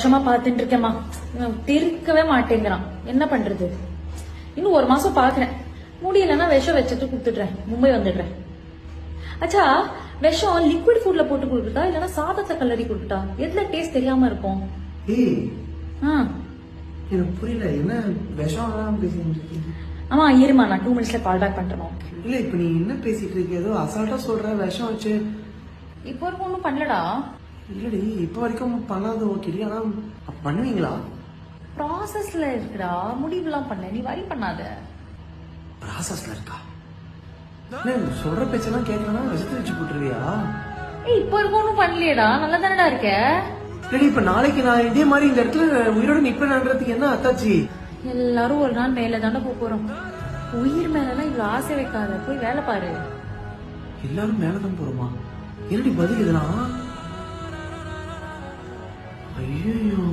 வருஷமா பாத்துட்டு இருக்கேம்மா, திருக்கவே மாட்டேங்கிறான். என்ன பண்றது? இன்னும் ஒரு மாசம் பாக்குறேன், முடியலன்னா விஷம் வச்சுட்டு குடுத்துடுறேன், மும்பை வந்துடுறேன். அச்சா, விஷம் லிக்விட் ஃபுட்ல போட்டு கொடுக்குறதா இல்லன்னா சாதத்தை கலரி கொடுத்தா எதுல டேஸ்ட் தெரியாம இருக்கும்? எனக்கு புரியல, என்ன விஷம் பேசிட்டு இருக்கீங்க? ஆமா, இருமா, நான் 2 மினிட்ஸ்ல கால் பேக் பண்றேன். இல்ல, இப்ப நீ என்ன பேசிட்டு இருக்க? ஏதோ அசால்ட்டா சொல்ற விஷம் வச்சு. இப்போ வரைக்கும் ஒன்னும் பண்ணலடா. இல்லடி, இப்ப வரைக்கும் பண்ணாத ஓகேடி, ஆனா பண்ணுவீங்களா? ப்ராசஸ்ல இருக்குடா, முடிவுலாம் பண்ணல, நீ வரி பண்ணாத. ப்ராசஸ்ல இருக்கா? சொல்ற பேச்செல்லாம் கேட்கலன்னா விஷத்தை வச்சு போட்டுருவியா? இப்போ வரைக்கும் ஒன்னும் பண்ணலையடா, நல்லா தானடா இருக்க. இல்லடி, இப்ப நாளைக்கு நான் இதே மாதிரி இந்த இடத்துல உயிரோட நிப்பேன்றதுக்கு என்ன அத்தாச்சி? எல்லாரும் ஒரு நாள் மேல தானே போறோம். உயிர் மேலாம் இவ்வளவு ஆசை வைக்காத, போய் வேலை பாரு. எல்லாரும் மேலதான் போறோமா? என்னடி பதில் இதெல்லாம்? ஐயோ,